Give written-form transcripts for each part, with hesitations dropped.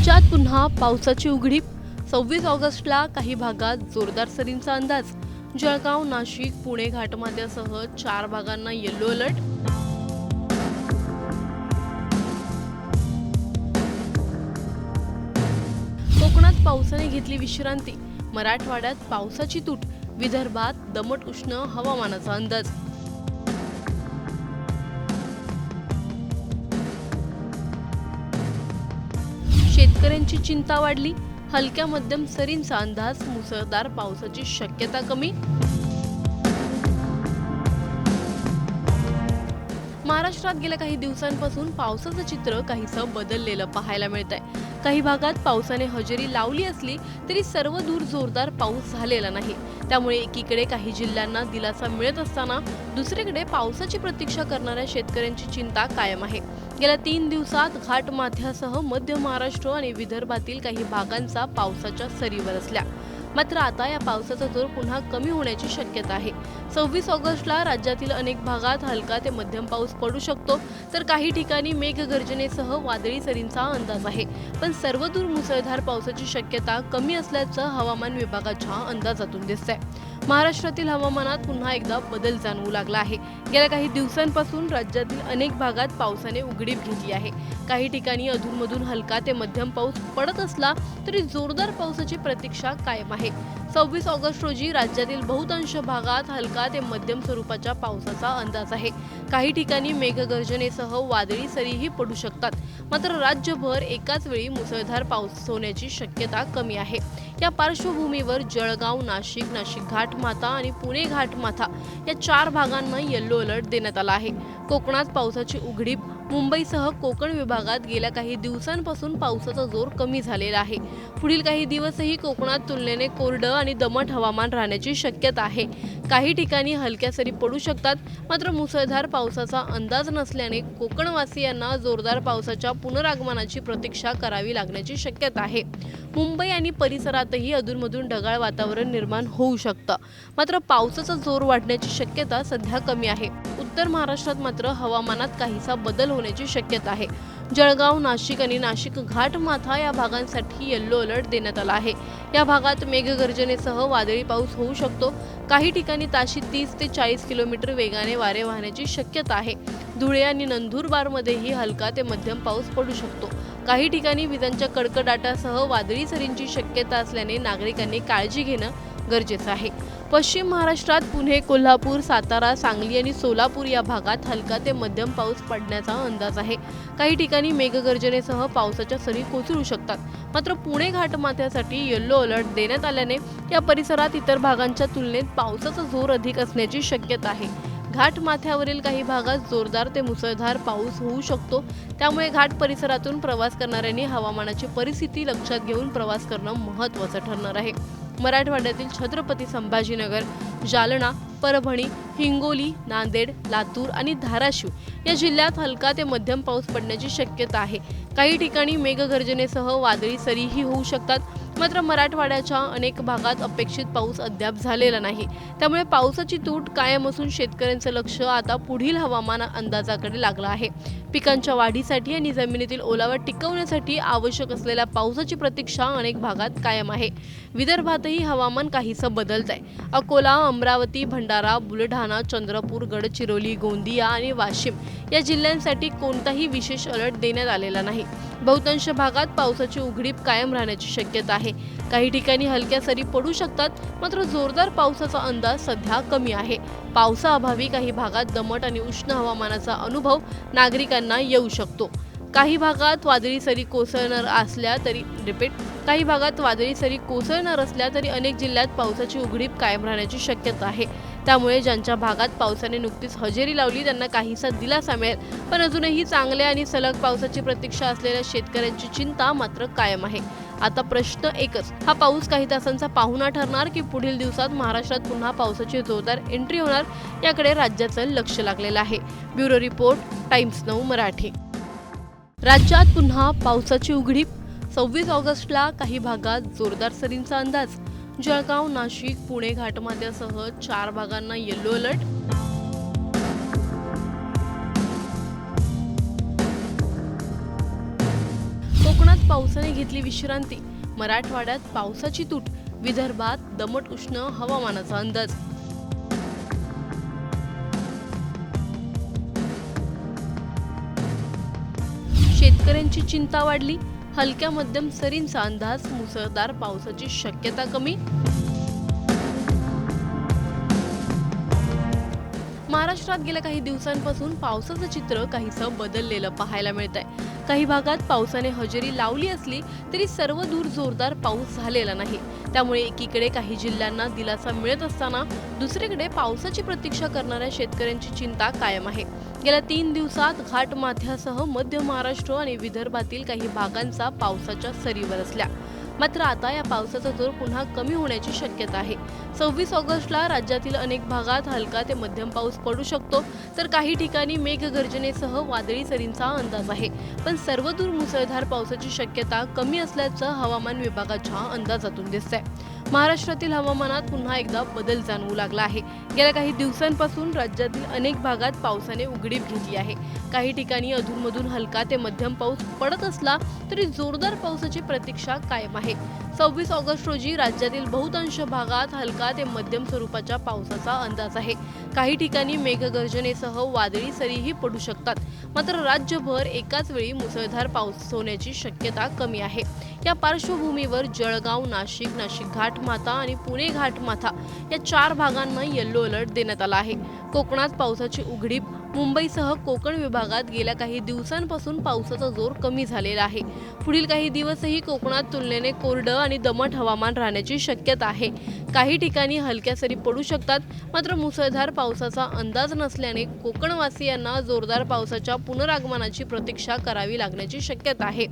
राज्यात पुन्हा पावसाची उघडीप. 26 ऑगस्टला काही भागात जोरदार सरींचा अंदाज. जळगाव, नाशिक, पुणे घाटमाथ्यासह 4 भागांना येलो अलर्ट. कोकणात पावसाने घेतली विश्रांती. मराठवाड्यात पावसाची तूट. विदर्भात दमट उष्ण हवामानाचा अंदाज. शेतकऱ्यांची चिंता वाढली. हलक्या मध्यम सरींचा अंदाज. मुसळधार पावसाची शक्यता कमी. महाराष्ट्रात गेल्या काही दिवसांपासून पावसाचं चित्र काहीसं बदललेलं पाहायला मिळतंय. काही भागात पावसाने हजेरी लावली असली तरी सर्वदूर जोरदार पाऊस झालेला नाही. त्यामुळे एकीकडे काही जिल्ह्यांना दिलासा मिळत असताना दुसरीकडे पावसाची प्रतीक्षा करणाऱ्या शेतकऱ्यांची चिंता कायम आहे. गेल्या 3 दिवसात घाटमाथ्यासह मध्य महाराष्ट्र आणि विदर्भातील काही भागांचा पावसाच्या सरी बरसल्या. मात्र आता या पावसाचा जोर पुन्हा कमी होण्याची शक्यता आहे. 26 ऑगस्टला राज्यातील अनेक भागात हलका ते मध्यम पाऊस पडू शकतो, तर काही ठिकाणी मेघगर्जनेसह वादळी सरींचा अंदाज आहे. पण सर्वदूर मुसळधार पावसाची शक्यता कमी असल्याचं हवामान विभागाच्या अंदाजातून दिसतंय. महाराष्ट्रातील हवामानात पुन्हा एकदा बदल जाणवू लागला आहे. गेल्या काही दिवसांपासून राज्यातील अनेक भागात पावसाने उघडीप घेतली आहे. काही ठिकाणी अधूनमधून हलका ते मध्यम पाऊस पडत असला तरी जोरदार पावसाची प्रतीक्षा कायम आहे. 26 ऑगस्ट रोजी राज्यातील बहुतांश भागात हलका ते मध्यम स्वरूपाच्या पावसाचा अंदाज आहे. काही ठिकाणी मेघगर्जनेसह वादळी सरीही पडू शकतात. मात्र राज्यभर एकाच वेळी मुसळधार पाऊस होण्याची शक्यता कमी आहे. या पार्श्वभूमीवर जळगाव, नाशिक घाटमाथा आणि पुणे घाटमाथा या 4 भागांना येलो अलर्ट देण्यात आला आहे. कोकणात पावसाची उघडीप. मुंबईसह कोकण विभागात गेल्या काही दिवसांपासून पावसाचा जोर कमी झालेला आहे. पुढील काही दिवसही कोकणात तुलनेने कोरडं आणि दमट हवामान राहण्याची शक्यता आहे. काही ठिकाणी हलक्या सरी पडू शकतात. मात्र मुसळधार पावसाचा अंदाज नसल्याने कोकणवासियांना जोरदार पावसाच्या पुनरागमनाची प्रतीक्षा करावी लागण्याची शक्यता आहे. मुंबई आणि परिसरातही अधूनमधून ढगाळ वातावरण निर्माण होऊ शकतं. मात्र पावसाचा जोर वाढण्याची शक्यता सध्या कमी आहे. उत्तर महाराष्ट्रात मात्र हवामानात काहीसा बदल होण्याची शक्यता आहे. जळगाव, नाशिक आणि नाशिक घाटमाथा या भागांसाठी येलो अलर्ट देण्यात आला आहे. या भागात मेघगर्जनेसह वादळी पाऊस होऊ शकतो. काही ठिकाणी ताशी 30 ते 40 किलोमीटर वेगाने वारे वाहण्याची शक्यता आहे. धुळे आणि नंदुरबारमध्येही हलका ते मध्यम पाऊस पडू शकतो. काही ठिकाणी विजांच्या कडकडाटासह वादळी सरींची शक्यता असल्याने नागरिकांनी काळजी घेणं गरजेचं आहे. पश्चिम महाराष्ट्रात पुणे, कोल्हापूर, सातारा, सांगली आणि सोलापूर या भागात हलका ते मध्यम पाऊस पडण्याचा अंदाज आहे. काही ठिकाणी मेघगर्जनेसह पावसाच्या सरी कोसळू शकतात. मात्र पुणे घाटमाथ्यासाठी येलो अलर्ट देण्यात आल्याने या परिसरात इतर भागांच्या तुलनेत पावसाचा जोर अधिक असण्याची शक्यता आहे. घाटमाथ्यावरील काही भागात जोरदार ते मुसळधार पाऊस होऊ शकतो. त्यामुळे घाट परिसरातून प्रवास करणाऱ्यांनी हवामानाची परिस्थिती लक्षात घेऊन प्रवास करणं महत्त्वाचं ठरणार आहे. मराठवाड्यातील छत्रपती संभाजीनगर, जालना, परभणी, हिंगोली, नांदेड, लातूर आणि धाराशिव या जिल्ह्यात हलका ते मध्यम पाऊस पडण्याची शक्यता आहे. काही ठिकाणी मेघगर्जनेसह वादळी सरीही होऊ शकतात. मात्र मराठवाड्याच्या अनेक भागात अपेक्षित पाऊस अद्याप झालेला नाही. त्यामुळे पावसाची तूट कायम असून शेतकऱ्यांचं लक्ष आता पुढील हवामान अंदाजाकडे लागलं आहे. पिकांच्या वाढीसाठी आणि जमिनीतील ओलावा टिकवण्यासाठी आवश्यक असलेल्या पावसाची प्रतीक्षा अनेक भागात कायम आहे. विदर्भातही हवामान काहीसं बदलतंय. अकोला, अमरावती, भंडारा, बुलढाणा, चंद्रपूर, गडचिरोली, गोंदिया आणि वाशिम या जिल्ह्यांसाठी कोणताही विशेष अलर्ट देण्यात आलेला नाही. बहुतांश भागात पावसाची उघडीप कायम राहण्याची शक्यता आहे. काही ठिकाणी हलक्या सरी पडू शकतात. मात्र जोरदार पावसाचा अंदाज सध्या कमी आहे. पावसाअभावी काही भागात दमट आणि उष्ण हवामानाचा अनुभव नागरिकांना येऊ शकतो. काही भागात वादळी सरी कोसळणार असल्या तरी अनेक जिल्ह्यात पावसाची उघडीप कायम राहण्याची शक्यता आहे. त्यामुळे ज्यांच्या भागात पावसाने नुकतीच हजेरी लावली त्यांना काहीसा दिलासा मिळेल. पण अजूनही चांगल्या आणि सलग पावसाची प्रतीक्षा असलेल्या शेतकऱ्यांची चिंता मात्र कायम आहे. आता प्रश्न एकच, हा पाऊस काही तासांचा पाहुणा ठरणार की पुढील दिवसात महाराष्ट्रात पुन्हा पावसाची जोरदार एंट्री होणार, याकडे राज्याचं लक्ष लागलेलं आहे. Bureau report, times now Marathi. राज्यात पुन्हा पावसाची उघडीप. 26 ऑगस्टला काही भागात जोरदार सरींचा अंदाज. जळगाव, नाशिक, पुणे घाटमाथ्यासह 4 भागांना येलो अलर्ट. कोकणात पावसाने घेतली विश्रांती, मराठवाड्यात पावसाची तूट, विदर्भात दमट उष्ण हवामानाचा अंदाज. शेतकऱ्यांची चिंता वाढली, हलक्या मध्यम सरींचा अंदाज, मुसळधार पावसाची शक्यता कमी. महाराष्ट्रात गेल्या काही दिवसांपासून पावसाचं चित्र काहीसं बदललेलं पाहायला मिळत आहे. काही भागात पावसाने हजेरी लावली असली तरी सर्व दूर जोरदार पाऊस झालेला नाही. त्यामुळे एकीकडे काही जिल्ह्यांना दिलासा मिळत असताना दुसरीकडे पावसाची प्रतीक्षा करणाऱ्या शेतकऱ्यांची चिंता कायम आहे. गेल्या 3 दिवसात घाटमाथ्यासह मध्य महाराष्ट्र आणि विदर्भातील काही भागांचा पावसाच्या सरी बरसल्या. मात्र आता या पावसाचा जोर पुन्हा कमी होण्याची शक्यता आहे. 26 ऑगस्टला राज्यातील अनेक भागात हलका ते मध्यम पाऊस पडू शकतो, तर काही ठिकाणी मेघगर्जनेसह वादळी सरींचा अंदाज आहे. पण सर्वदूर मुसळधार पावसाची शक्यता कमी असल्याचं हवामान विभागाच्या अंदाजातून दिसतंय. महाराष्ट्रातील हवामानात पुन्हा एकदा बदल जाणवू लागला आहे. गेल्या काही दिवसांपासून राज्यातील अनेक भागात पावसाने उघडीप घेतली आहे. काही ठिकाणी अधूनमधून हलका ते मध्यम पाऊस पडत असला तरी जोरदार पावसाची प्रतीक्षा कायम आहे. 26 ऑगस्ट रोजी राज्यातील बहुतांश भागात हलका ते मध्यम स्वरूपाच्या पावसाचा अंदाज आहे. काही ठिकाणी मेघगर्जनेसह वादळी सरीही पडू शकतात. मात्र राज्यभर एकाच वेळी मुसळधार पाऊस होण्याची शक्यता कमी आहे. या पार्श्वभूमीवर जळगाव, नाशिक घाटमाथा आणि पुणे घाटमाथा या 4 भागांना येलो अलर्ट देण्यात आला आहे. कोकणात पावसाची उघडीप, मुंबईसह कोकण विभागात गेल्या काही दिवसांपासून पावसाचा जोर कमी झालेला आहे. पुढील काही दिवसही कोकणात तुलनेने कोरडं आणि दमट हवामान राहण्याची शक्यता आहे. काही ठिकाणी हलक्या सरी पडू शकतात. मात्र मुसळधार पावसाचा अंदाज नसल्याने कोकणवासियांना जोरदार पावसाच्या पुनरागमनाची प्रतीक्षा करावी लागण्याची शक्यता आहे.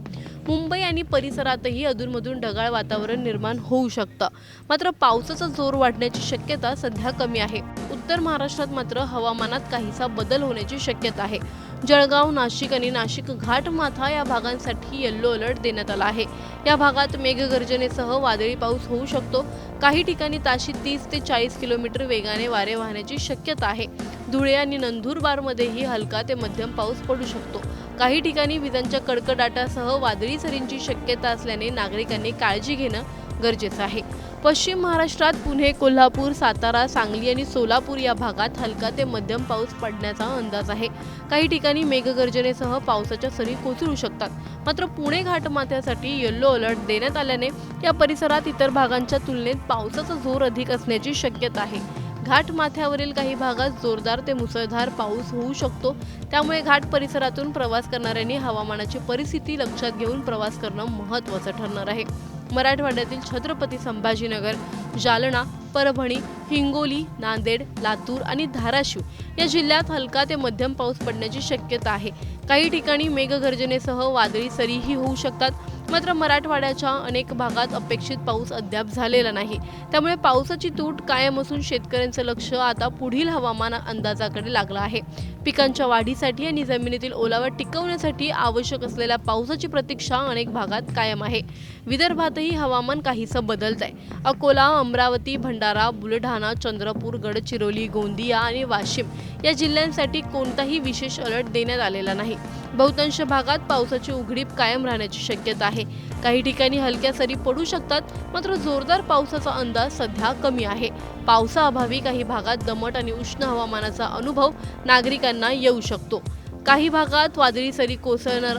मुंबई आणि परिसरातही अधूनमधून ढगाळ वातावरण निर्माण होऊ शकतं. मात्र पावसाचा जोर वाढण्याची शक्यता सध्या कमी आहे. उत्तर महाराष्ट्रात मात्र हवामानात काहीसा बदल होण्याची शक्यता आहे. जळगाव, नाशिक आणि नाशिक घाटमाथा या भागांसाठी येलो अलर्ट देण्यात आला आहे. या भागात मेघगर्जनेसह वादळी पाऊस होऊ शकतो. काही ठिकाणी ताशी 30 ते 40 किलोमीटर वेगाने वारे वाहण्याची शक्यता आहे. धुळे आणि नंदुरबारमध्येही हलका ते मध्यम पाऊस पडू शकतो. काही ठिकाणी विजांच्या कडकडाटासह वादळी सरींची शक्यता असल्याने नागरिकांनी काळजी घेणं गरजेचं आहे. पश्चिम महाराष्ट्रात पुणे, कोल्हापूर, सातारा, सांगली आणि सोलापूर या भागात हलका ते मध्यम पाऊस पडण्याचा अंदाज आहे. काही ठिकाणी मेघगर्जनेसह पावसाच्या सरी कोसळू शकतात. मात्र पुणे घाटमाथ्यासाठी येलो अलर्ट देण्यात आल्याने या परिसरात इतर भागांच्या तुलनेत पावसाचा जोर अधिक असण्याची शक्यता आहे. घाटमाथ्यावरील काही भागात जोरदार ते मुसळधार पाऊस होऊ शकतो. त्यामुळे घाट परिसरातून प्रवास करणाऱ्यांनी हवामानाची परिस्थिती लक्षात घेऊन प्रवास करणं महत्त्वाचं ठरणार आहे. मराठवाड्यातील छत्रपती संभाजीनगर, जालना, परभणी, हिंगोली, नांदेड, लातूर आणि धाराशिव या जिल्ह्यात हलका ते मध्यम पाऊस पडण्याची शक्यता आहे. काही ठिकाणी मेघगर्जनेसह वादळी सरीही होऊ शकतात. मात्र मराठवाड्याच्या अनेक भागात अपेक्षित पाऊस अद्याप झालेला नाही. त्यामुळे पावसाची तूट कायम असून शेतकऱ्यांचं लक्ष आता पुढील हवामान अंदाजाकडे लागलं आहे. पिकांच्या वाढीसाठी आणि जमिनीतील ओलावा टिकवण्यासाठी आवश्यक असलेल्या पावसाची प्रतीक्षा अनेक भागात कायम आहे. विदर्भातही हवामान काहीसं बदलत आहे. अकोला, अमरावती, भंडारा, बुलढाणा, चंद्रपूर, गडचिरोली, गोंदिया आणि वाशिम या जिल्ह्यांसाठी कोणताही विशेष अलर्ट देण्यात आलेला नाही. बहुतांश भागात पावसाची उघडीप कायम राहण्याची शक्यता आहे. काही ठिकाणी हलक्या सरी पडू शकतात. मात्र जोरदार पावसाचा अंदाज सध्या कमी आहे. पावसाअभावी काही भागात दमट आणि उष्ण हवामानाचा अनुभव नागरिकांना येऊ शकतो. काही भागात वादळी सरी कोसळणार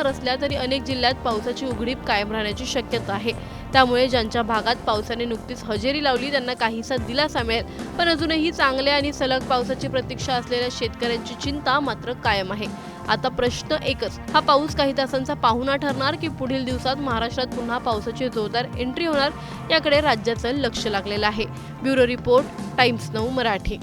असल्या तरी अनेक जिल्ह्यात पावसाची उघडीप कायम राहण्याची शक्यता आहे. त्यामुळे ज्यांच्या भागात पावसाने नुकतीच हजेरी लावली त्यांना काहीसा दिलासा मिळेल. पण अजूनही चांगल्या आणि सलग पावसाची प्रतीक्षा असलेल्या शेतकऱ्यांची चिंता मात्र कायम आहे. आता प्रश्न एकच, हा पाऊस काही तासांचा पाहुणा ठरणार की पुढील दिवसात महाराष्ट्रात पुन्हा पावसाची जोरदार एंट्री होणार, याकडे राज्याचं लक्ष लागलेलं आहे. Bureau report, times 9 Marathi.